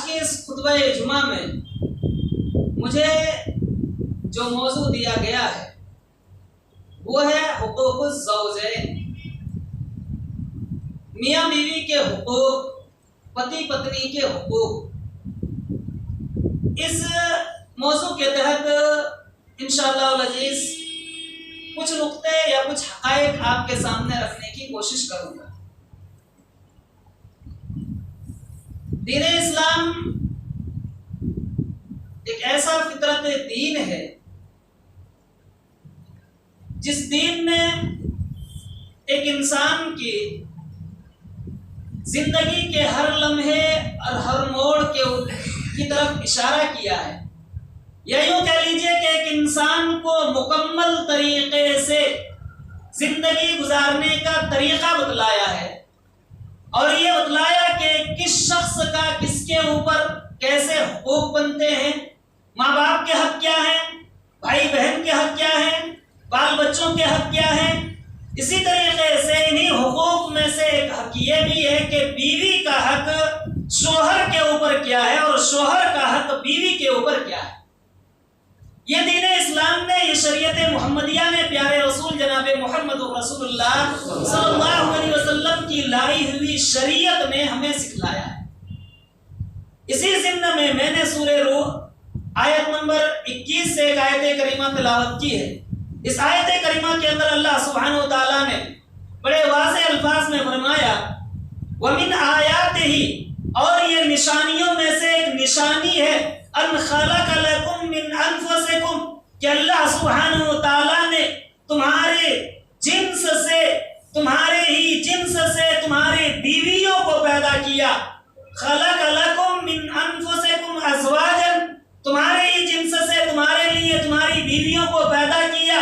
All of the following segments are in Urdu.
کے اس خطبہ جمعہ میں مجھے جو موضوع دیا گیا ہے وہ ہے حقوق الزوجین، میاں بیوی کے حقوق، پتی پتنی کے حقوق۔ اس موضوع کے تحت انشاءاللہ العزیز کچھ نقطے یا کچھ حقائق آپ کے سامنے رکھنے کی کوشش کروں گا۔ دین اسلام ایک ایسا فطرت دین ہے جس دین نے ایک انسان کی زندگی کے ہر لمحے اور ہر موڑ کی طرف اشارہ کیا ہے، یا یوں کہہ لیجئے کہ ایک انسان کو مکمل طریقے سے زندگی گزارنے کا طریقہ بتلایا ہے، اور یہ بتلایا کہ کس شخص کا کس کے اوپر کیسے حقوق بنتے ہیں، ماں باپ کے حق کیا ہیں، بھائی بہن کے حق کیا ہیں، بال بچوں کے حق کیا ہیں۔ اسی طریقے سے انہی حقوق میں سے ایک حق یہ بھی ہے کہ بیوی کا حق شوہر کے اوپر کیا ہے اور شوہر کا حق بیوی کے اوپر کیا ہے۔ یہ دین اسلام نے، یہ شریعت محمدیہ نے پیارے رسول جناب محمد رسول اللہ صلی اللہ علیہ وسلم کی لائی ہوئی شریعت میں ہمیں سکھلایا ہے۔ اسی ضمن میں نے سورہ روح آیت نمبر 21 سے ایک آیت کریمہ تلاوت کی ہے۔ اس آیت کریمہ کے اندر اللہ سبحانہ وتعالیٰ نے بڑے واضح الفاظ میں فرمایا وَمِنْ آیَاتِهِ، اور یہ نشانیوں میں سے ایک نشانی ہے ان خلق لکم من انفسکم، کہ اللہ سبحانہ وتعالیٰ نے تمہارے جنس سے، تمہارے ہی جنس سے تمہارے بیویوں کو پیدا کیا۔ خلق لکم من انفسکم ازواجا، تمہارے ہی جنس سے تمہارے لیے تمہاری بیویوں کو پیدا کیا،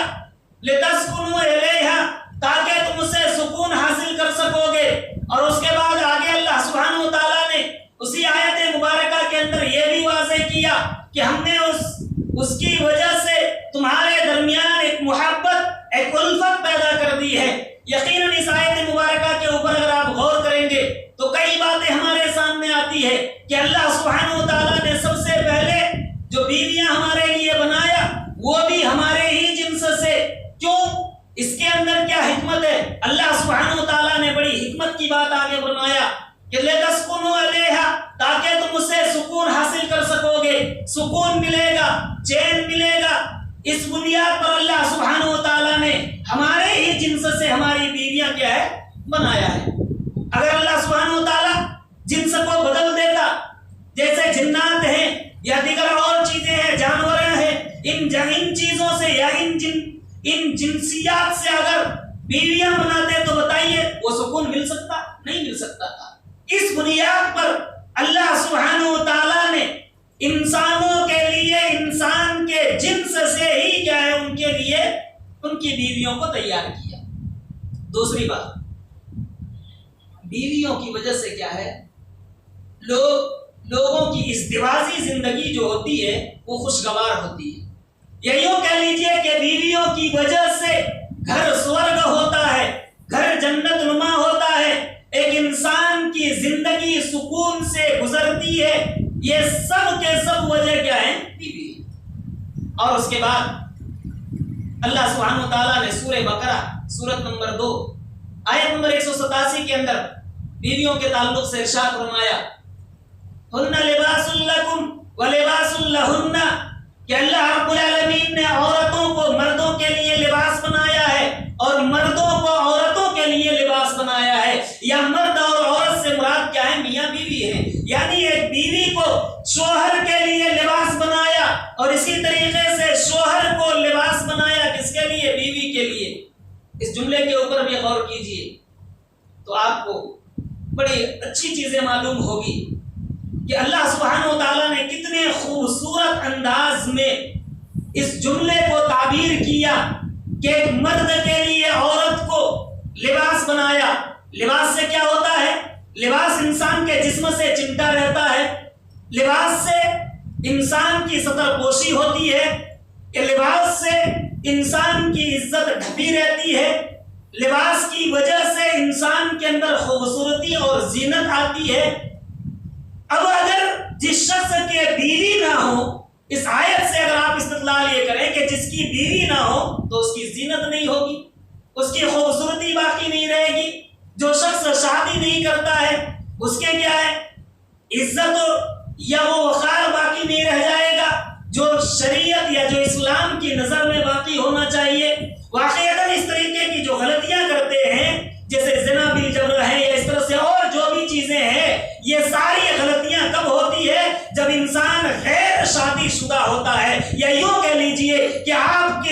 لتسکنوا الیہا، تاکہ تم اسے سکون حاصل کر سکو گے۔ اور اس کے بعد آگے اللہ سبحانہ وتعالیٰ نے اسی آیت مبارکہ کے اندر یہ بھی واضح کیا کہ ہم نے اس کی وجہ سے تمہارے درمیان ایک محبت، ایک الفت پیدا کر دی ہے۔ یقیناً اس آیت مبارکہ کے اوپر اگر آپ غور کریں گے تو کئی باتیں ہمارے سامنے آتی ہے کہ اللہ سبحانہ وتعالیٰ نے سب سے پہلے جو بیویاں ہمارے لیے بنایا وہ بھی ہمارے ہی جنس سے۔ کیوں؟ اس کے اندر کیا حکمت ہے؟ اللہ سبحانہ وتعالیٰ نے بڑی حکمت کی بات آگے فرمایا کہ لِتَسْكُنُوا عَلَيْهَا، تاکہ تم اسے سکون حاصل کر سکو گے، سکون ملے گا، چین ملے گا۔ اس بنیاد پر اللہ سبحانہ وتعالیٰ نے ہمارے ہی جنس سے ہماری بیویاں کیا ہے؟ بنایا ہے۔ اگر اللہ سبحانہ وتعالیٰ جنس کو بدل دیتا، جیسے جنات ہیں یا دیگر اور چیزیں ہیں، جانور ہیں، ان چیزوں سے یا ان جنسیات سے اگر بیویاں بناتے تو بتائیے وہ سکون مل سکتا؟ نہیں مل سکتا تھا۔ اس بنیاد پر اللہ سبحانہ وتعالیٰ نے انسانوں کے لیے، انسان کے جنس سے ہی کیا ہے ان کے لیے ان کی بیویوں کو تیار کیا۔ دوسری بات، بیویوں کی وجہ سے کیا ہے، لوگوں کی ازدواجی زندگی جو ہوتی ہے وہ خوشگوار ہوتی ہے۔ یہ یوں کہہ لیجئے کہ بیویوں کی وجہ سے گھر سورگ ہوتا ہے، گھر جنت نما ہوتا ہے، ایک انسان کی زندگی سکون سے گزرتی ہے۔ یہ سب کے سب وجہ کیا ہے؟ بیوی۔ اور اس کے بعد اللہ سبحانہ وتعالیٰ نے سورہ بقرہ سورت نمبر 2 آیت نمبر 187 کے اندر بیویوں کے تعلق سے ارشاد فرمایا ہن لباس لکم ولباس لہن، کہ اللہ رب العالمین نے عورتوں کو مردوں کے لیے لباس بنایا ہے اور مردوں کو عورتوں کے لیے لباس بنایا ہے۔ یا مرد اور عورت سے مراد کیا ہے؟ میاں بیوی ہے۔ یعنی ایک بیوی کو شوہر کے لیے لباس بنایا اور اسی طریقے سے شوہر کو لباس بنایا کس کے لیے؟ بیوی کے لیے۔ اس جملے کے اوپر بھی غور کیجئے تو آپ کو بڑی اچھی چیزیں معلوم ہوگی کہ اللہ سبحانہ وتعالیٰ نے کتنے خوبصورت انداز میں اس جملے کو تعبیر کیا کہ ایک مرد کے لیے عورت کو لباس بنایا۔ لباس سے کیا ہوتا ہے؟ لباس انسان کے جسم سے چمٹا رہتا ہے، لباس سے انسان کی سطر پوشی ہوتی ہے، کہ لباس سے انسان کی عزت ڈھکی رہتی ہے، لباس کی وجہ سے انسان کے اندر خوبصورتی اور زینت آتی ہے۔ اب اگر جس جس شخص کے بیوی نہ ہو، اس آیت سے اگر آپ استدلال یہ کریں کہ جس کی بیوی نہ ہو تو اس کی زینت نہیں ہوگی، اس کی خوبصورتی باقی نہیں رہے گی. جو شخص شادی نہیں کرتا ہے اس کے کیا ہے، عزت یا وہ وقار باقی نہیں رہ جائے گا جو شریعت یا جو اسلام کی نظر میں باقی ہونا چاہیے. واقعتاً اس طریقے کی جو غلطیاں کرتے ہیں جیسے زنا بالجبر ہے یا اس طرح سے اور جو بھی چیزیں ہیں، یہ ساری غلطیاں کب ہوتی ہے؟ جب انسان غیر شادی شدہ ہوتا ہے، یا یوں کہہ لیجئے کہ آپ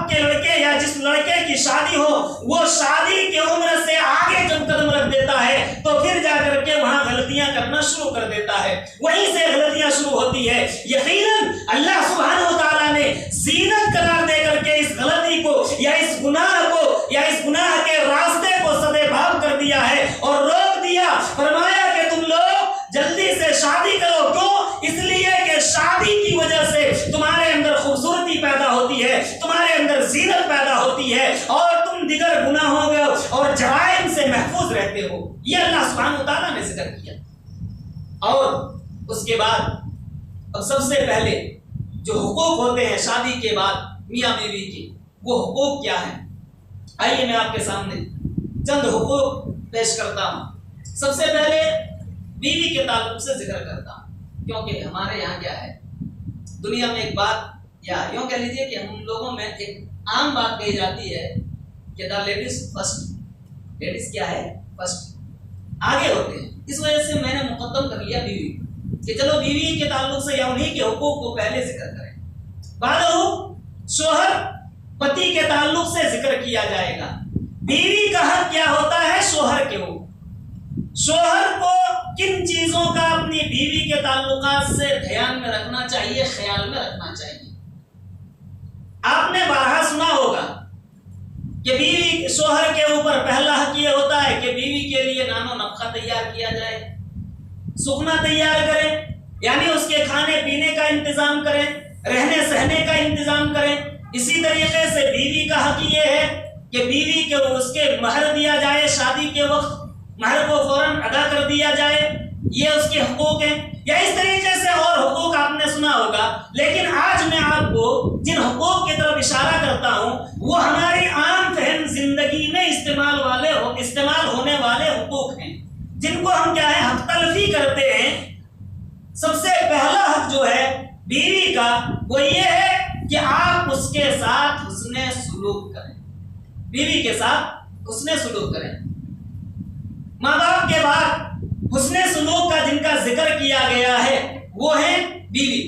کے لڑکے یا جس لڑکے کی شادی ہو وہ شادی کی عمر سے آگے جب قدم رکھ دیتا ہے تو پھر جا کر کے وہاں غلطیاں کرنا شروع کر دیتا ہے، وہیں سے غلطیاں شروع ہوتی ہے. یقیناً اللہ سبحانہ و تعالیٰ نے زینت قرار دے کر کے اس غلطی کو یا اس گناہ کو یا اس گناہ کے راستے کو سدے بھاب کر دیا ہے اور روک دیا. فرمایا کہ تم لوگ جلدی سے شادی کرو. کیوں؟ اس لیے کہ شادی کی وجہ سے تمہارے اندر خوبصورتی پیدا ہوتی ہے، تمہارے اندر زینت پیدا ہوتی ہے اور تم دیگر گناہوں اور جرائم سے محفوظ رہتے ہو. یہ اللہ سبحانہ و تعالیٰ نے ذکر کیا. اور اس کے بعد اب سب سے پہلے جو حقوق ہوتے ہیں شادی کے بعد میاں بیوی کے، وہ حقوق کیا ہیں؟ آئیے میں آپ کے سامنے چند حقوق پیش کرتا ہوں. سب سے پہلے بیوی کے تعلق سے ذکر کرتا ہوں، کیونکہ ہمارے یہاں کیا ہے، دنیا میں ایک بات یا یوں کہہ لیجیے کہ ہم لوگوں میں ایک عام بات کہی جاتی ہے کہ دا لیڈیز فرسٹ. لیڈیز کیا ہے؟ فرسٹ، آگے ہوتے ہیں. اس وجہ سے میں نے مقدم کر لیا بیوی کہ چلو بیوی کے تعلق سے یا انہی کے حقوق کو پہلے ذکر کریں. بعد شوہر پتی کے تعلق سے ذکر کیا جائے گا. بیوی کا حق کیا ہوتا ہے شوہر کے اوپر. شوہر کو کن چیزوں کا اپنی بیوی کے تعلقات سے دھیان میں رکھنا چاہیے، خیال میں رکھنا چاہیے. آپ نے بارہا سنا ہوگا کہ بیوی شوہر کے اوپر پہلا حق یہ ہوتا ہے کہ بیوی کے لیے نان و نفقہ تیار کیا جائے، سکنا تیار کریں، یعنی اس کے کھانے پینے کا انتظام کریں، رہنے سہنے کا انتظام کریں. اسی طریقے سے بیوی کا حق یہ ہے کہ بیوی کے اس کے مہر دیا جائے، شادی کے وقت مہر کو فوراً ادا کر دیا جائے، یہ اس کے حقوق ہیں. یا اس طریقے سے اور حقوق آپ نے سنا ہوگا، لیکن آج میں آپ کو جن حقوق کی طرف اشارہ کرتا ہوں وہ ہماری عام فہم زندگی میں استعمال ہونے والے حقوق ہیں، جن کو ہم کیا ہے حق تلفی کرتے ہیں. سب سے پہلا حق جو ہے بیوی کا وہ یہ ہے کہ آپ اس کے ساتھ حسن سلوک کریں، بیوی کے ساتھ حسن سلوک کریں. ماں باپ کے بعد حسن سلوک کا جن کا ذکر کیا گیا ہے وہ ہے بیوی.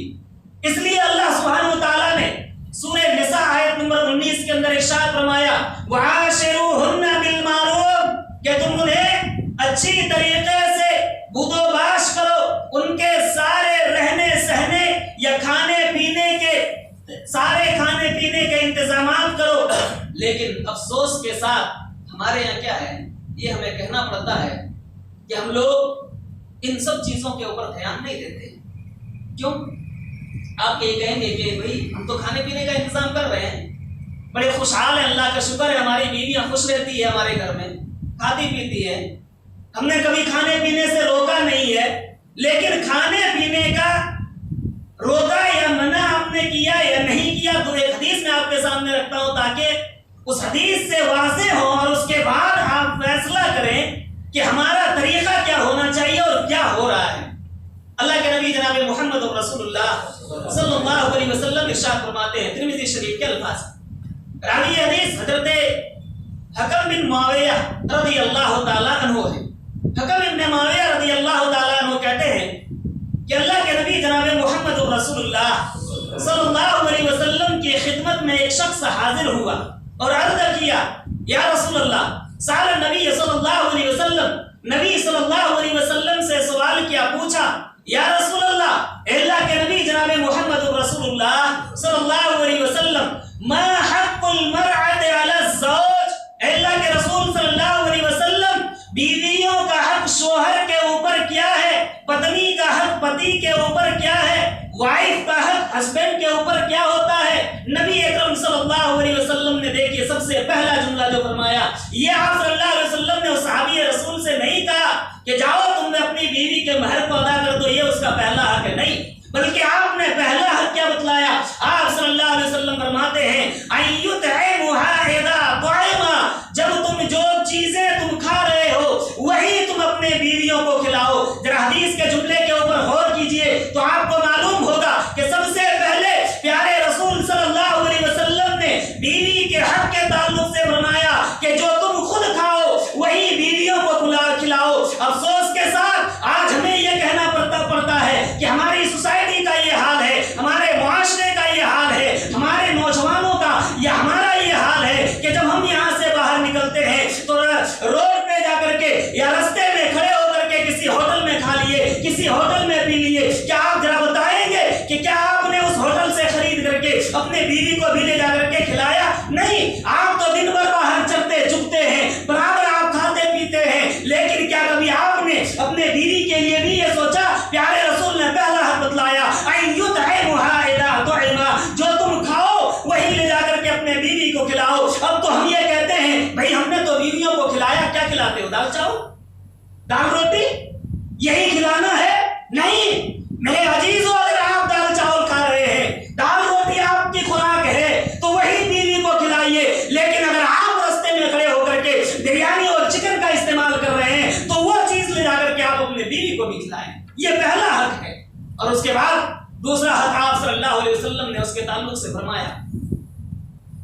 اس لیے اللہ سبحانہ و تعالیٰ نے سورہ نساء آیت نمبر 19 کے اندر ارشاد فرمایا وَعَاشِرُوهُنَّ بِالْمَعْرُوفِ کہ تم انہیں اچھی طریقے سے بود و باش کرو، ان کے سارے رہنے سہنے یا کھانے پینے کے انتظامات کرو. لیکن افسوس کے ساتھ ہمارے یہاں کیا ہے، یہ ہمیں کہنا پڑتا ہے کہ ہم لوگ ان سب چیزوں کے اوپر دھیان نہیں دیتے. کیوں؟ آپ یہ کہیں گے کہ بھئی ہم تو کھانے پینے کا انتظام کر رہے ہیں، بڑے خوشحال ہیں، اللہ کا شکر ہے، ہماری بیویاں خوش رہتی ہے، ہمارے گھر میں کھاتی پیتی ہے، ہم نے کبھی کھانے پینے سے روکا نہیں ہے. لیکن کھانے پینے کا روکا یا منع آپ نے کیا یا نہیں کیا، تو ایک حدیث میں آپ کے سامنے رکھتا ہوں تاکہ اس حدیث سے واضح ہو اور اس کے بعد آپ فیصلہ کریں کہ ہمارا طریقہ کیا ہونا چاہیے اور کیا ہو رہا ہے. اللہ کے نبی جناب محمد رسول اللہ صلی اللہ علیہ وسلم ارشاد فرماتے ہیں ترمذی شریف کے الفاظ. راوی حدیث حضرت حکم بن معاویہ رضی اللہ تعالیٰ عنہ ہے. حکم بن معاویہ رضی اللہ تعالیٰ عنہ کہتے ہیں کہ اللہ کے نبی جناب محمد رسول اللہ صلی اللہ علیہ وسلم کی خدمت میں ایک شخص حاضر ہوا اور عرض کیا یا رسول اللہ. سال نبی صلی اللہ علیہ وسلم، نبی صلی اللہ علیہ وسلم سے سوال کیا، پوچھا یا رسول اللہ کے نبی جناب محمد رسول اللہ صلی اللہ علیہ وسلم ما حق المرأة على الزوج. اللہ کے رسول صلی اللہ علیہ وسلم بیویوں کا حق شوہر کے اوپر کیا ہے، پتنی کا حق پتی کے اوپر کیا ہے، وائف کا حق ہسبینڈ کے اوپر کیا ہوتا ہے. نبی اکرم صلی اللہ علیہ وسلم نے دیکھیے سب سے پہلا جملہ جو فرمایا، یہ آپ صلی اللہ علیہ وسلم نے اس صحابی رسول سے نہیں کہا کہ جاؤ تم نے اپنی بیوی کے مہر کو ادا کر دو، یہ اس کا پہلا حق ہے، نہیں، بلکہ آپ نے پہلا حق کیا بتلایا؟ آپ صلی اللہ علیہ وسلم فرماتے ہیں اَيُّطْعِمُهَا إِذَا طُعِمَ، جب تم جو چیزیں تم کھا رہے ہو وہی تم اپنے بیویوں کو کھلاؤ۔ ذرا حدیث کے جملے کے اوپر غور کیجئے تو آپ کو معلوم ہوگا کہ سب سے پہلے پیارے رسول صلی اللہ علیہ وسلم نے بیوی کے حق کے تعلق سے فرمایا کہ جو تم خود کھاؤ وہی بیویوں کو کھلاؤ۔ افسوس کے ساتھ آج ہمیں یہ کہنا پڑتا ہے کہ ہماری سوسائٹی کا یہ حال ہے، ہمارے معاشرے کا یہ حال ہے، ہمارے نوجوانوں کا یا ہمارا یہ حال ہے کہ جب ہم یہاں سے باہر نکلتے ہیں تو روڈ پہ جا کر کے یا رستے میں کھڑے ہو کر کے کسی ہوٹل میں کھا لیے، کسی ہوٹل میں پی لیے۔ کیا آپ ذرا بتائیں گے کہ کیا آپ نے اس ہوٹل سے خرید کر کے اپنے بیوی کو بھی لے جا کر کے کھلایا؟ نہیں، آپ تو دن بھر باہر چلتے چکتے ہیں، برابر آپ کھاتے پیتے ہیں، لیکن کیا کبھی آپ نے اپنے بیوی کے لیے بھی یہ سوچا؟ پیارے رسول نے پہلا حق بتلایا اَيُّطْعِمُهَا إِذَا طُعِمَ، جو تم کھاؤ وہی لے جا کر کے اپنے بیوی کو کھلاؤ۔ اب تو ہم یہ کہتے ہیں بھائی ہم نے تو بیویوں کو کھلایا، کیا کھلاتے ہو؟ دال چاول، دال روٹی، یہی کھلانا ہے؟ نہیں میرے عزیزو، اگر آپ دال چاول کھا رہے ہیں، دال روٹی آپ کی خوراک ہے تو وہی بیوی کو کھلائیے، لیکن اگر آپ رستے میں کھڑے ہو کر کے بریانی اور چکن کا استعمال کر رہے ہیں تو وہ چیز لے جا کر کے آپ اپنے بیوی کو بھی کھلائیں۔ یہ پہلا حق ہے۔ اور اس کے بعد دوسرا حق آپ صلی اللہ علیہ وسلم نے اس کے تعلق سے فرمایا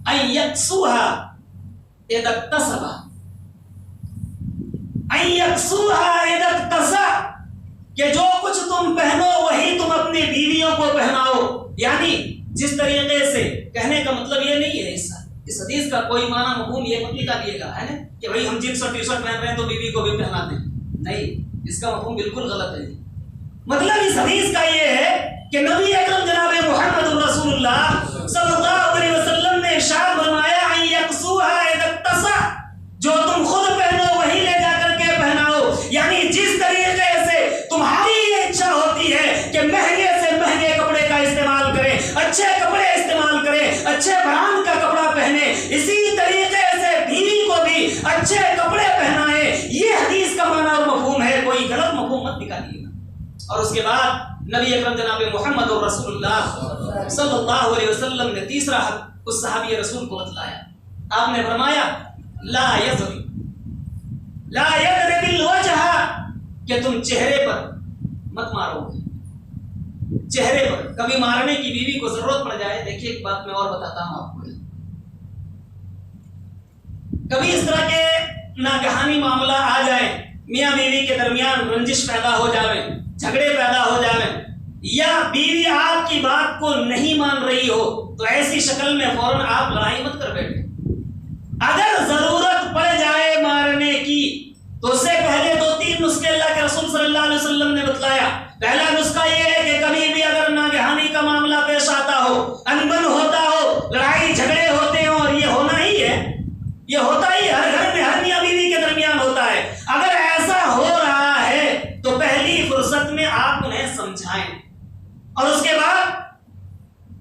أَن يَكْسُوهَا إِذَا اكْتَسَبَ، أَن يَكْسُوهَا إِذَا اكْتَسَبَ، کہ جو کچھ تم پہنو وہی تم اپنی بیویوں کو پہناؤ۔ یعنی جس طریقے سے، کہنے کا مطلب یہ نہیں ہے اس حدیث کا کوئی معنی مفہوم یہ مت نکال لیے گا ہے نا کہ بھائی ہم جینس اور ٹی شرٹ پہن رہے ہیں تو بیوی کو بھی پہنا دیں، نہیں، اس کا مفہوم بالکل غلط ہے۔ مطلب اس حدیث کا یہ ہے کہ نبی اکرم جناب محمد رسول اللہ صلی اللہ علیہ وسلم نے ارشاد فرمایا ان یکسوها اذا اکتسا، جو تم خود پہنو وہی لے جا کر کے پہناؤ۔ یعنی جس طریقے سے تمہاری یہ اچھا ہوتی ہے کہ مہنگے سے مہنگے کپڑے کا استعمال کریں، اچھے کپڑے استعمال کریں، اچھے برانڈ کا کپڑا پہنے، اسی طریقے سے بیوی کو بھی اچھے کپڑے پہنائیں۔ یہ حدیث کا معنی اور مفہوم ہے، کوئی غلط مفہوم مت نکالیے گا۔ اور اس کے بعد نبی اکرم جناب محمد رسول اللہ صلی اللہ علیہ وسلم نے تیسرا حق اس صحابی رسول کو بتلایا۔ آپ نے فرمایا لا یضرب الوجہ، کہ تم چہرے پر مت مارو گے، چہرے پر کبھی مارنے کی بیوی کو ضرورت پڑ جائے۔ دیکھیے ایک بات میں اور بتاتا ہوں آپ کو، کبھی اس طرح کے ناگہانی معاملہ آ جائیں، میاں بیوی کے درمیان رنجش پیدا ہو جائے، جھگڑے پیدا ہو جائیں، یا بیوی آپ کی بات کو نہیں مان رہی ہو، تو ایسی شکل میں فوراً آپ لڑائی مت کر بیٹھے۔ اگر ضرورت پڑ جائے مارنے کی تو اس سے پہلے 2-3 نسخے اللہ کے رسول صلی اللہ علیہ وسلم نے بتلایا۔ پہلا نسخہ یہ ہے کہ کبھی بھی اگر ناگہانی کا معاملہ پیش آتا ہو، انبن ہوتا ہو، لڑائی جھگڑے ہوتے ہوں، اور یہ ہونا ہی ہے، یہ ہوتا ہی ہر گھر میں ہر میاں بیوی کے درمیان ہوتا ہے، اگر ایسا ہو رہا ہے تو پہلی فرصت میں آپ انہیں سمجھائیں۔ اور اس کے بعد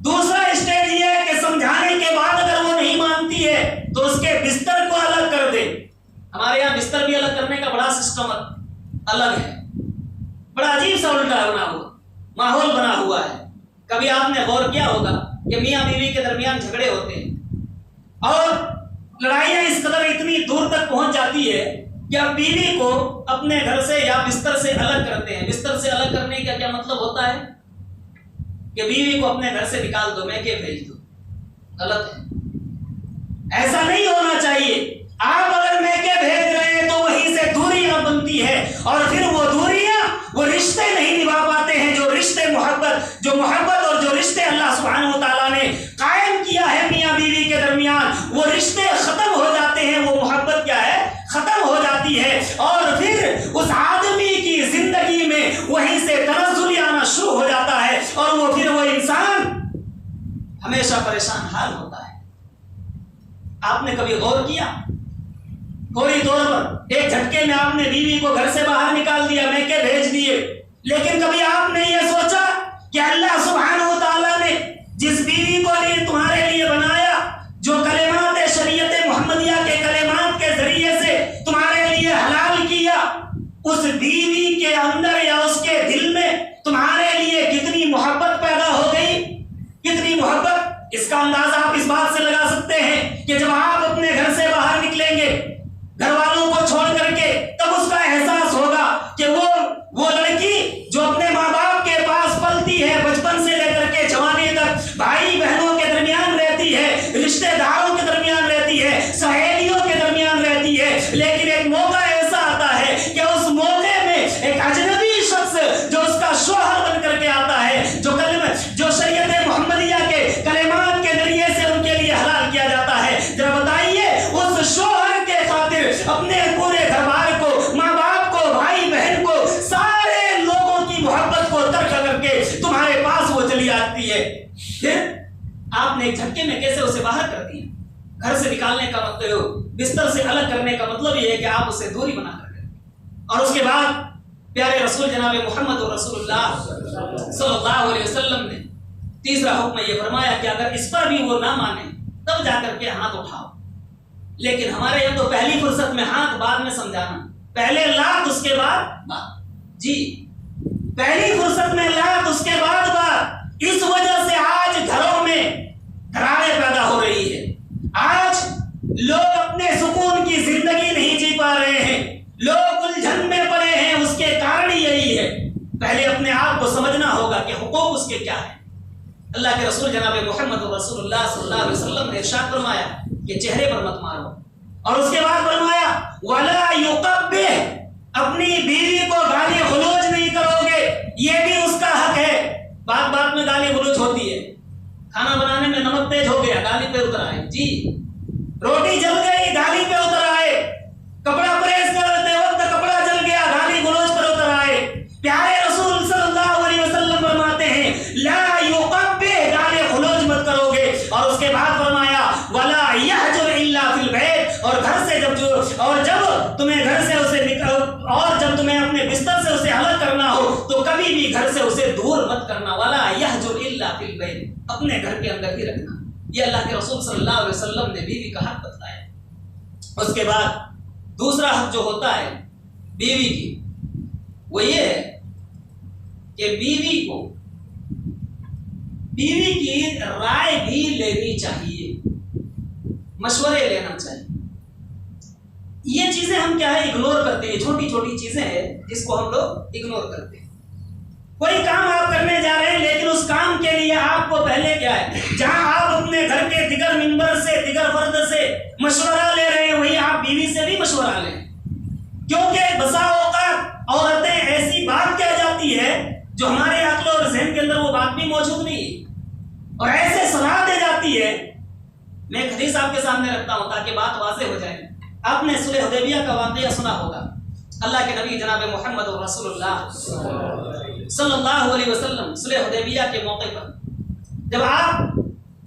دوسرا اسٹیج یہ ہے کہ سمجھانے کے بعد اگر وہ نہیں مانتی ہے تو اس کے بستر کو الگ کر دے۔ ہمارے یہاں بستر بھی الگ کرنے کا بڑا سسٹم الگ ہے، بڑا عجیب سا الٹا بنا ہوا ماحول بنا ہوا ہے۔ کبھی آپ نے غور کیا ہوگا کہ میاں بیوی کے درمیان جھگڑے ہوتے ہیں اور لڑائیاں اس قدر اتنی دور تک پہنچ جاتی ہے کہ اب بیوی کو اپنے گھر سے یا بستر سے الگ کرتے ہیں۔ بستر سے الگ کرنے کا کیا مطلب ہوتا ہے کہ بیوی کو اپنے گھر سے نکال دو، میکے بھیج دو۔ غلط ہے، ایسا نہیں ہونا چاہیے۔ آپ اگر میکے بھیج رہے ہیں تو وہیں سے دوریاں بنتی ہے، اور پھر وہ دوریاں وہ رشتے نہیں نبھا پاتے ہیں، جو رشتے محبت اور جو رشتے اللہ سبحانہ و تعالیٰ نے قائم کیا ہے میاں بیوی کے درمیان، وہ رشتے ختم ہو جاتے ہیں، وہ محبت کیا ہے، ختم ہو جاتی ہے، اور پھر اس آدمی کی زندگی میں وہیں سے تنزل آنا شروع ہو جاتا ہے، اور وہ پھر وہ انسان ہمیشہ پریشان حال ہوتا ہے۔ آپ نے کبھی غور کیا؟ فوری طور پر ایک جھٹکے میں آپ نے بیوی کو گھر سے باہر نکال دیا، میکے بھیج دیے، لیکن کبھی آپ نے یہ سوچا کہ اللہ سبحانہ و تعالیٰ نے جس بیوی کو تمہارے لیے بنایا، جو کلمات شریعت محمدیہ کے کلمات کے ذریعے سے تمہارے لیے حلال کیا، اس بیوی کے اندر یا اس کے دل میں تمہارے جاتی ہے، پھر آپ نے ایک جھٹکے میں کیسے اسے باہر کر دیا۔ گھر سے نکالنے کا مطلب، بستر سے الگ کرنے کا مطلب یہ ہے کہ آپ اسے دوری بنا کر کریں۔ اور اس کے بعد پیارے رسول جناب محمد رسول اللہ صلی اللہ علیہ وسلم نے تیسرا حکم یہ فرمایا کہ اگر اس پر بھی وہ نہ مانے تب جا کر کے ہاتھ اٹھاؤ۔ لیکن ہمارے یہاں تو پہلی فرصت میں ہاتھ، بعد میں سمجھانا، پہلے لات اس کے بعد بات۔ جی پہلی فرصت میں لات اس کے بعد بات۔ اس وجہ سے آج گھروں میں دراڑیں پیدا ہو رہی ہے، آج لوگ اپنے سکون کی زندگی نہیں جی پا رہے ہیں، لوگ الجھن میں پڑے ہیں۔ اس کے کارن یہی ہے، پہلے اپنے آپ کو سمجھنا ہوگا کہ حقوق اس کے کیا ہیں۔ اللہ کے رسول جناب محمد رسول اللہ صلی اللہ علیہ وسلم نے ارشاد فرمایا کہ چہرے پر مت مارو، اور اس کے بعد فرمایا ولا یقبح، اپنی بیوی کو گالی غلوج نہیں کرو گے، یہ بھی اس کا حق ہے۔ بات بات میں گالی غلوج ہوتی ہے، کھانا بنانے میں نمک تیز ہو گیا، گالی پہ اتر آئے، جی روٹی جل گئی، گالی پہ اتر آئے، کپڑا پریس کرتے وقت کپڑا جل گیا، گالی غلوج پر اتر آئے۔ پیارے رسول صلی اللہ علیہ وسلم فرماتے ہیں لا یقبح، گالی غلوج مت کرو گے، اور اس کے بعد فرمایا ولا یحجر الا فی البیت، اور گھر سے جب تمہیں گھر سے اسے اور جب تمہیں اپنے بستر سے اسے الگ کرنا ہو تو کبھی بھی گھر سے اسے دور مت کرنا، ولا یحجر الا فی البیت، اپنے گھر کے اندر ہی رکھنا۔ یہ اللہ کے رسول صلی اللہ علیہ وسلم نے بیوی کا حق بتلایا۔ اس کے بعد دوسرا حق جو ہوتا ہے بیوی کی، وہ یہ ہے کہ بیوی کو بیوی کی رائے بھی لینی چاہیے، مشورے لینا چاہیے۔ یہ چیزیں ہم کیا ہے اگنور کرتے ہیں، چھوٹی چھوٹی چیزیں ہیں جس کو ہم لوگ اگنور کرتے ہیں۔ کوئی کام آپ کرنے جا رہے ہیں، لیکن اس کام کے لیے آپ کو پہلے کیا ہے، جہاں آپ اپنے گھر کے دیگر ممبر سے، دیگر فرد سے مشورہ لے رہے ہیں، وہی آپ بیوی سے بھی مشورہ لیں، کیونکہ بسا اوقات عورتیں ایسی بات کہہ جاتی ہے جو ہمارے عقل اور ذہن کے اندر وہ بات بھی موجود نہیں ہے، اور ایسے صلاح دے جاتی ہے۔ میں ایک حدیث آپ کے سامنے رکھتا ہوں تاکہ بات واضح ہو جائے۔ آپ نے صلح حدیبیہ کا واقعہ سنا ہوگا۔ اللہ کے نبی جناب محمد رسول اللہ صلی اللہ علیہ وسلم صلح حدیبیہ کے موقع پر جب آپ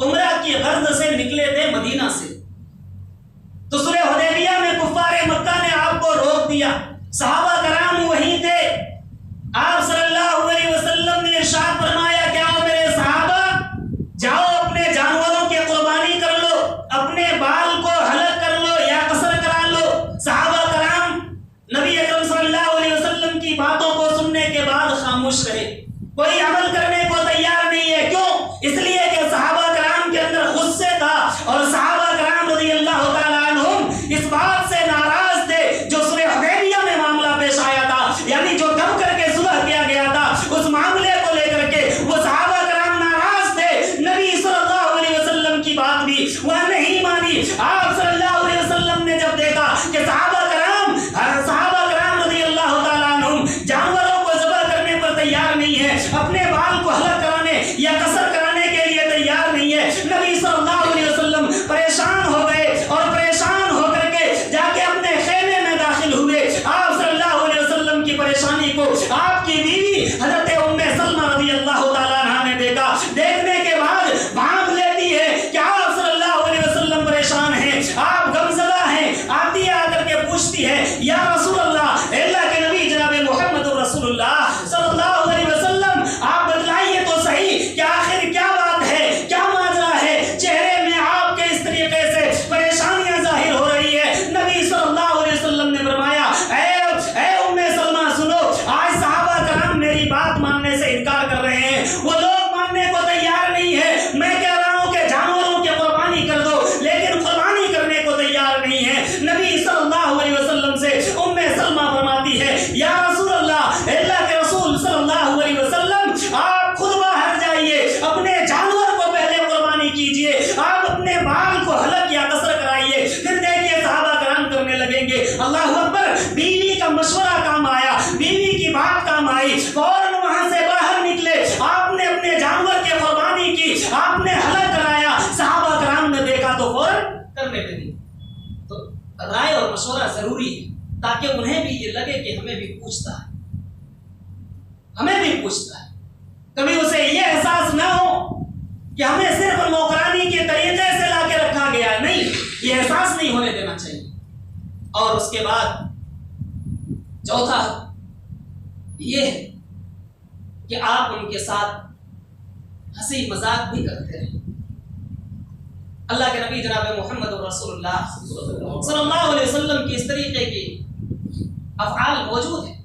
عمرہ کی غرض سے نکلے تھے مدینہ سے، تو صلح حدیبیہ میں کفار مکہ نے آپ کو روک دیا، صحابہ کرام وہیں تھے۔ آپ صلی اللہ علیہ وسلم نے ارشاد فرمایا کہ آؤ میرے صحابہ، جاؤ اپنے جانوروں کی قربانی کر لو، اپنے بال کو حلق کر لو یا قصر کرا لو۔ صحابہ کرام نبی اکرم صلی اللہ علیہ وسلم کی باتوں کو سننے کے بعد خاموش رہے، کوئی عمل کرنے کو تیار نہیں ہے۔ کیوں؟ اس لیے کہ صحابہ کرام کے اندر غصے تھا، اور صحابہ کرام رضی اللہ تعالیٰ عنہم اس بات سے ناراض تھے جو صلح حدیبیہ میں معاملہ پیش آیا تھا، یعنی جو دم کر کے صلح کیا گیا تھا، اس معاملے کو لے کر کے وہ صحابہ کرام ناراض تھے۔ نبی صلی اللہ علیہ وسلم کی بات بھی وہ نہیں مانی۔ آپ صلی اللہ علیہ وسلم نے جب دیکھا کہ صحابہ کرام رضی اللہ تعالیٰ عنہم جانوروں کو ذبح کرنے پر تیار نہیں ہے، اپنے بال کو حلق کرانے یا قصر کرانے کے لیے تیار نہیں ہے، نبی صلی اللہ علیہ وسلم پریشان ہو گئے، اور پریشان ہو کر کے جا کے اپنے خیمے میں داخل ہوئے۔ آپ صلی اللہ علیہ وسلم کی پریشانی کو آپ کی بیوی حضرت ام سلمہ رضی اللہ تعالیٰ عنہا نے دیکھا، دیکھنے کے بعد بھانپ لیتی ہے کہ آپ صلی اللہ علیہ وسلم پریشان ہیں، آپ غمزدہ ہیں، آتی ہے آ کر کے پوچھتی ہے یا رسول اللہ، اللہ کے نبی جناب محمد رسول اللہ صلی اللہ علیہ وسلم، آپ بتلائیے تو صحیح کہ آخر کیا بات ہے، کیا ماجرا ہے، چہرے میں آپ کے اس طریقے سے پریشانیاں ظاہر ہو رہی ہے۔ نبی صلی اللہ علیہ وسلم نے فرمایا اے ام سلمہ سنو، آج صحابہ کرام میری بات ماننے سے انکار کر رہے ہیں، وہ لوگ ماننے کو تیار نہیں ہے۔ میں کہہ رہا ہوں کہ جانوروں کی قربانی کر دو، لیکن قربانی کرنے کو تیار نہیں ہے۔ نبی صلی اللہ علیہ وسلم سے ام سلمہ فرماتی ہے یا رسول اللہ، اللہ کے رسول صلی اللہ علیہ وسلم، آپ خود باہر جائیے، اپنے جانور کو پہلے قربانی کیجئے، آپ اپنے بال کو حلق یا قصر کرائیے، پھر دیکھیے صحابہ کرام کرنے لگیں گے۔ اللہ اکبر، بیوی کا مشورہ کام آیا، بیوی کی بات کام آئی، فوراً وہاں سے باہر نکلے، آپ نے اپنے جانور کی قربانی کی، آپ نے حلق کرایا، صحابہ کرام نے دیکھا تو فوراً کرنے لگے۔ تو رائے اور مشورہ ضروری ہے تاکہ انہیں بھی یہ لگے کہ ہمیں بھی پوچھتا ہے، ہمیں بھی پوچھتا ہے۔ کبھی اسے یہ احساس نہ ہو کہ ہمیں صرف نوکرانی کے طریقے سے لا کے رکھا گیا ہے، نہیں، یہ احساس نہیں ہونے دینا چاہیے۔ اور اس کے بعد چوتھا یہ ہے کہ آپ ان کے ساتھ ہنسی مذاق بھی کرتے رہیں۔ اللہ کے نبی جناب محمد رسول اللہ صلی اللہ علیہ وسلم کی اس طریقے کی افعال موجود ہیں۔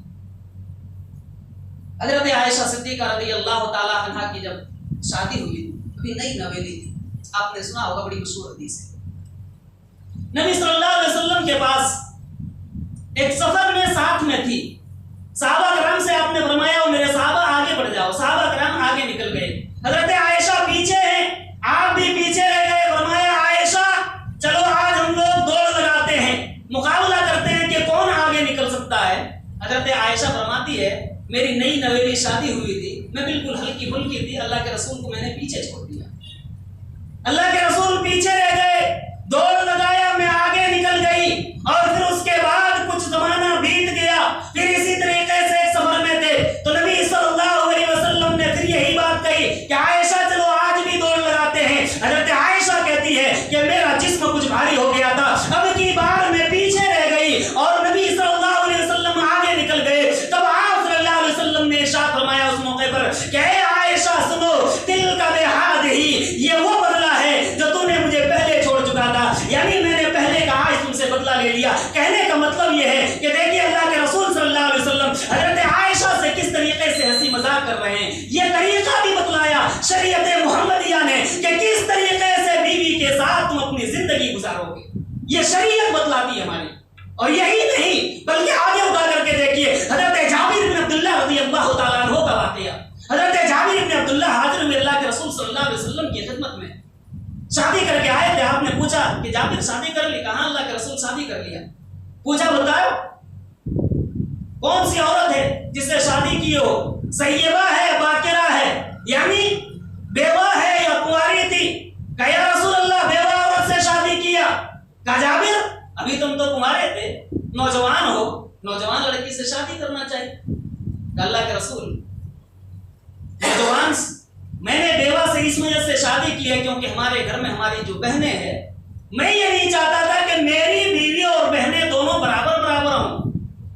حضرت عائشہ صدیقہ رضی اللہ تعالی عنہا کی جب شادی ہوئی تھی، ابھی نئی نویلی تھی، آپ نے سنا ہوگا، بڑی مشہور حدیث ہے۔ نبی صلی اللہ علیہ وسلم کے پاس ایک سفر میں ساتھ میں تھی، صحابہ کرام سے آپ نے فرمایا وہ میرے صحابہ آگے بڑھ جاؤ، صحابہ کرام آگے نکل گئے، حضرت عائشہ پیچھے ہیں، آپ بھی پیچھے رہ گئے، فرمایا عائشہ چلو آج ہم لوگ دوڑ لگاتے ہیں، مقابلہ کرتے ہیں کہ کون آگے نکل سکتا ہے۔ حضرت عائشہ فرماتی ہے میری نئی نویلی شادی ہوئی تھی، میں بالکل ہلکی پھلکی تھی، اللہ کے رسول کو میں نے پیچھے چھوڑ دیا، اللہ کے رسول پیچھے رہ گئے، دوڑ لگایا، میں آگے نکل گئی، اور پھر اس کے بعد کچھ زمانہ بیت گیا، پھر اسی طریقے سے ایک سفر میں تھے تو نبی صلی اللہ علیہ وسلم نے پھر یہی بات کہی کہ عائشہ چلو آج بھی دوڑ لگاتے ہیں۔ حضرت عائشہ کہتی ہے کہ میرا جسم کچھ بھاری ہو گیا تھا، اب کی بار میں پیچھے رہ گئی اور نبی صلی اللہ علیہ وسلم آگے نکل گئے، تب آپ صلی اللہ علیہ وسلم نے ارشاد فرمایا اس موقع پر کہ اے عائشہ سنو، دل کا بہاد ہی، یہ وہ بدلہ ہے جو تو نے مجھے پہلے چھوڑ چکا تھا، یعنی میں نے پہلے کا آج تم سے بدلہ لے لیا۔ کہنے کا مطلب یہ ہے کہ دیکھیے اللہ کے رسول صلی اللہ علیہ وسلم حضرت عائشہ سے کس طریقے سے ہنسی مذاق کر رہے ہیں، یہ طریقہ بھی بتلایا شریعت محمدیہ نے کہ کس طریقے سے بیوی کے ساتھ تم اپنی زندگی گزارو گے، یہ شریعت بتلاتی ہے ہماری۔ اور یہی نہیں بلکہ آگے اٹھا کر کے دیکھیے حضرت جابر بن عبداللہ رضی اللہ تعالیٰ عنہ کا واقعہ۔ حضرت جابر بن عبداللہ حاضر میں اللہ کے رسول صلی اللہ علیہ وسلم کی خدمت میں شادی کر کے آئے تھے، آپ نے پوچھا کہ جابر شادی کر لی؟ کہاں اللہ کے رسول شادی کر لیا۔ پوچھا بتاؤ کون سی عورت ہے جس سے شادی کی ہو، سیبہ ہے، باکرہ ہے، یعنی بیوہ ہے یا کنواری تھی؟ کہا یا رسول اللہ بیوہ عورت سے شادی کیا۔ کہا جابر ابھی تم تو کنوارے تھے، نوجوان ہو، نوجوان لڑکی سے شادی کرنا چاہیے۔ کہ اللہ کے رسول نوجوان میں نے بیوہ سے اس وجہ سے شادی کی ہے کیونکہ ہمارے گھر میں ہماری جو بہنیں ہیں، میں یہ نہیں چاہتا تھا کہ میری بیوی اور بہنیں دونوں برابر برابر ہوں،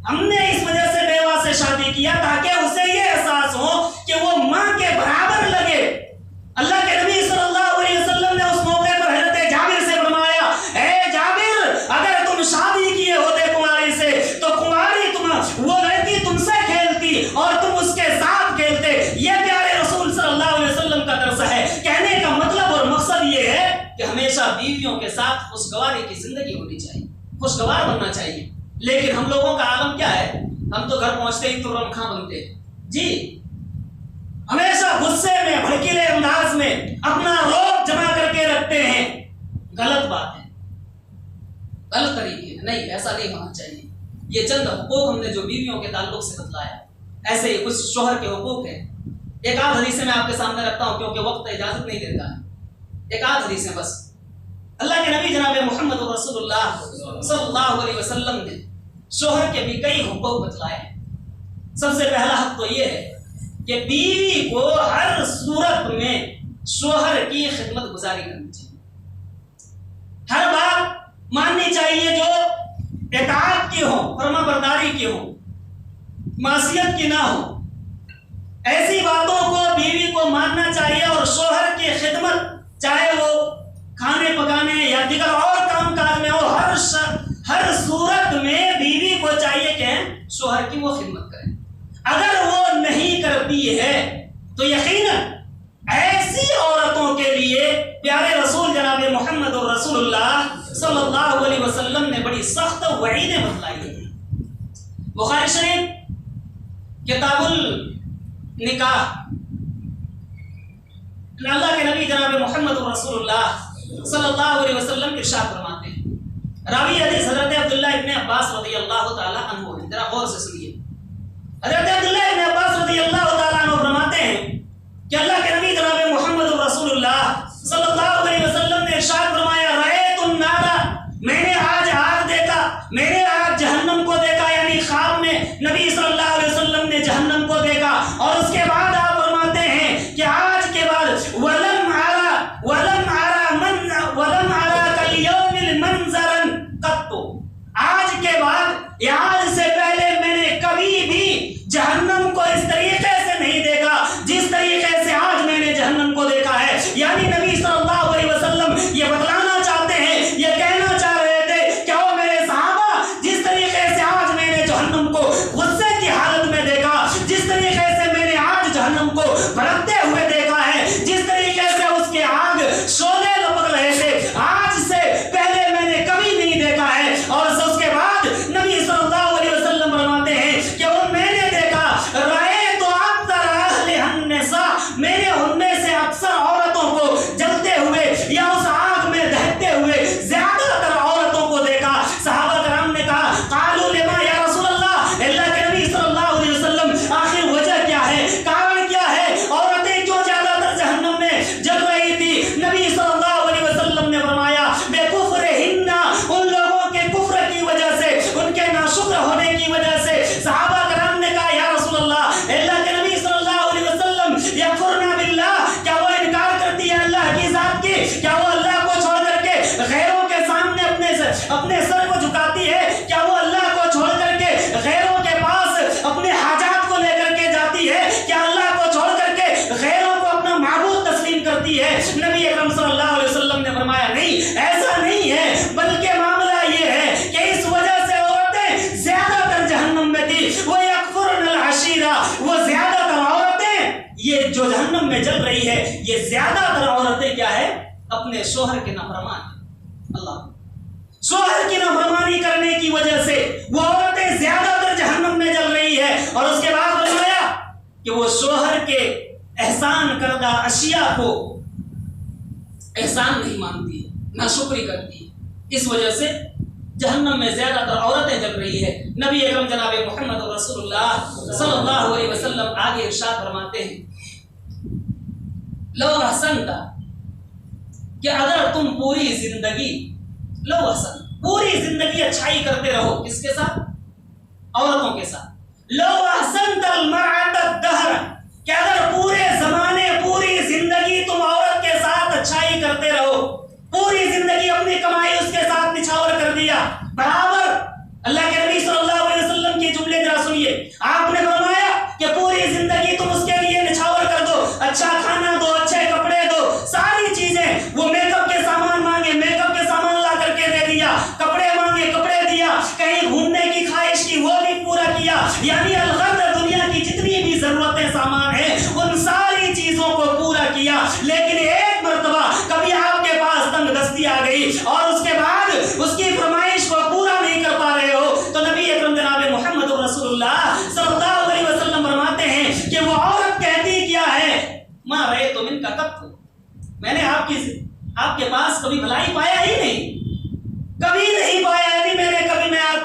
ہم نے اس وجہ سے بیوہ سے شادی کیا تاکہ اسے یہ احساس ہو کہ وہ ماں کے برابر لگے۔ اللہ کے نبی صلی اللہ علیہ وسلم نے اس موقع پر حضرت جابر سے فرمایا اے جابر اگر تم شادی کیے ہوتے کنواری سے تو کنواری وہ لڑکی تم سے کھیلتی اور تم اس کے ساتھ کھیلتے۔ یہ پیارے رسول صلی اللہ علیہ وسلم کا درس ہے۔ کہنے کا مطلب اور مقصد یہ ہے کہ ہمیشہ بیویوں کے ساتھ خوشگواری کی زندگی ہونی چاہیے، خوشگوار بننا چاہیے۔ لیکن ہم لوگوں کا عالم کیا ہے، ہم تو گھر پہنچتے ہی ترم خاں بنتے ہیں جی، ہمیشہ غصے میں بھڑکیلے انداز میں اپنا روب جمع کر کے رکھتے ہیں۔ غلط بات ہے، غلط طریقے ہے، نہیں ایسا نہیں ہونا چاہیے۔ یہ چند حقوق ہم نے جو بیویوں کے تعلق سے بتلایا، ایسے ہی کچھ شوہر کے حقوق ہیں۔ ایک آدھ حدیثیں میں آپ کے سامنے رکھتا ہوں کیونکہ وقت اجازت نہیں دیتا ہے، ایک آدھ حدیثیں بس۔ اللہ کے نبی جناب محمد رسول اللہ صلی اللہ علیہ وسلم نے شوہر کے بھی کئی حقوق بتلائے ہیں۔ سب سے پہلا حق تو یہ ہے کہ بیوی کو ہر صورت میں شوہر کی خدمت گزاری کرنی چاہیے، ہر بات ماننی چاہیے جو اطاعت کی ہو، فرما برداری کی ہو، معصیت کی نہ ہو، ایسی باتوں کو بیوی کو ماننا چاہیے۔ اور شوہر کی خدمت چاہے وہ کھانے پکانے یا دیگر اور کام کاج میں ہو، ہر صورت میں بیوی کو چاہیے کہ شوہر کی وہ خدمت کریں۔ اگر وہ نہیں کرتی ہے تو یقیناً ایسی عورتوں کے لیے پیارے رسول جناب محمد رسول اللہ صلی اللہ علیہ وسلم نے بڑی سخت وعیدیں بتلائی ہیں۔ بخاری شریف کتاب النکاح، اللہ کے نبی جناب محمد رسول اللہ صلی اللہ علیہ وسلم ارشاد فرماتے ہیں، راوی حدیث حضرت عبداللہ ابن عباس رضی اللہ تعالی عنہ ہے، ذرا غور سے سنیے۔ حضرت عبداللہ ابن عباس رضی اللہ تعالی عنہ فرماتے ہیں کہ اللہ کے نبی جناب محمد رسول اللہ صلی اللہ علیہ وسلم نے ارشاد فرمایا رأیت النار، میں نے آج آگ دیکھا، میں نے آج جہنم کو دیکھا، یعنی خواب میں نبی صلی اللہ علیہ وسلم نے جہنم کو دیکھا۔ اور اس کے بعد آپ فرماتے ہیں کہ آج کے بعد ولم ارى کو بھڑکتے ہوئے دیکھا ہے، جس طریقے سے اس کے آگ شعلے لپک رہے تھے، آج سے پہلے میں نے کبھی نہیں دیکھا ہے۔ اور اس کے بعد نبی صلی اللہ علیہ وسلم فرماتے ہیں کہ وہ میں نے دیکھا، رائے تو اکثر اہل النساء، میں نے ان میں سے اکثر عورتوں کو جلتے ہوئے یا اس آگ میں دہتے ہوئے زیادہ تر عورتوں کو دیکھا۔ صحابہ کرام نے کہا قالوا لما یا رسول اللہ، اللہ کے نبی صلی اللہ علیہ وسلم آخر وجہ کیا ہے، کارن کیا ہے، عورتیں کیوں زیادہ تر جہنم میں جل رہی تھی؟ نبی صلی اللہ علیہ وسلم نے فرمایا بے کفرہن، ان لوگوں کے کفر کی وجہ سے، ان کے ناشکر ہونے کی وجہ سے۔ صحابہ کرام نے کہا یا رسول اللہ، اللہ کے نبی صلی اللہ علیہ وسلم یکفرن باللہ، کیا وہ انکار کرتی ہے اللہ کی ذات کی؟ کیا وہ اللہ کو چھوڑ کر کے غیروں کے سامنے اپنے سر کو جھکاتی ہے؟ کیا وہ اللہ کو چھوڑ کر کے غیروں کے پاس اپنے حاجات کو لے کر کے جاتی ہے؟ کیا اللہ کو چھوڑ کر کے غیروں کو اپنا معبود تسلیم کرتی ہے؟ نبی اکرم صلی اللہ علیہ وسلم نے فرمایا نہیں، ایسا نہیں ہے، بلکہ معاملہ یہ ہے کہ اس وجہ سے عورتیں زیادہ تر جہنم میں تھی۔ وہ یکفرن العشیرہ، وہ زیادہ تر عورتیں، یہ جو جہنم میں جل رہی ہے، یہ زیادہ تر عورتیں کیا ہے؟ اپنے شوہر کے نافرمان ہیں۔ اللہ، شوہر کی نافرمانی کرنے کی وجہ سے وہ عورتیں زیادہ تر جہنم میں جل رہی ہے۔ اور اس کے بعد فرمایا کہ وہ شوہر کے احسان کردہ اشیاء کو احسان نہیں مانتی، ناشکری کرتی، اس وجہ سے جہنم میں زیادہ تر عورتیں جل رہی ہے۔ نبی اکرم جناب محمد رسول اللہ صلی اللہ علیہ وسلم آگے ارشاد فرماتے ہیں لو احسنت، کہ اگر تم پوری زندگی، لو احسن، پوری زندگی اچھائی کرتے رہو، کس کے ساتھ؟ عورتوں کے ساتھ۔ لو احسنت المرأة الدہر، کہ اگر پورے زمانے، پوری زندگی تم عورت کے ساتھ اچھائی کرتے رہو، پوری زندگی اپنی کمائی اس کے ساتھ نچھاور کر دیا، برابر اللہ کے نبی صلی اللہ علیہ وسلم کی جملے ذرا سنیے، آپ نے فرمایا کہ پوری زندگی تم اس کے لیے نچھاور کر دو، اچھا کھانا دو، اچھے کپڑے دو، ساری چیزیں، وہ میک اپ کے سامان مانگے، میک اپ کے سامان لا کر کے دے دیا، کپڑے مانگے، کپڑے دیا، کہیں گھومنے کی خواہش کی وہ بھی پورا کیا، یعنی الغرض دنیا کی جتنی بھی ضرورتیں سامان ہیں ان ساری چیزوں کو پورا کیا، لیکن ایک مرتبہ کبھی آپ کے پاس تنگ دستی آ گئی اور اس کے بعد اس کی فرمائش کو پورا نہیں کر پا رہے ہو، تو نبی اکرم جناب محمد رسول اللہ صلی اللہ علیہ وسلم فرماتے ہیں کہ وہ عورت کہتی کیا ہے، ما رأیت منک قط، میں نے آپ کے پاس کبھی بھلائی پایا ہی نہیں، کبھی نہیں پایا، یعنی میں نے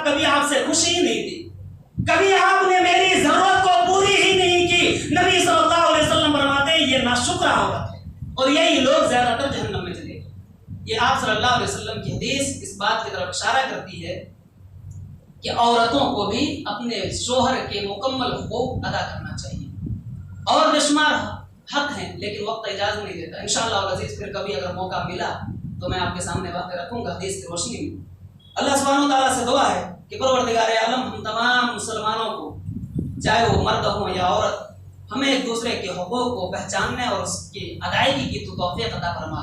کبھی آپ سے خوشی ہی نہیں دی، کبھی آپ نے میری ضرورت کو پوری ہی نہیں کی۔ نبی صلی اللہ علیہ وسلم فرماتے ہیں یہ ناشکرہ عورت ہے، اور یہی لوگ زیادہ تر جہنم میں چلے گئے۔ یہ آپ صلی اللہ علیہ وسلم کی حدیث اس بات کی طرف اشارہ کرتی ہے کہ عورتوں کو بھی اپنے شوہر کے مکمل حقوق ادا کرنا چاہیے، اور بے شمار حق ہیں، لیکن وقت اجازت نہیں دیتا۔ انشاءاللہ العزیز پھر کبھی اگر موقع ملا تو میں آپ کے سامنے باتیں رکھوں گا حدیث کی روشنی میں۔ اللہ سبحانہ وتعالیٰ سے دعا ہے کہ پروردگار عالم ہم تمام مسلمانوں کو، چاہے وہ مرد ہوں یا عورت، ہمیں ایک دوسرے کے حقوق کو پہچاننے اور اس کی ادائیگی کی توفیق عطا فرما۔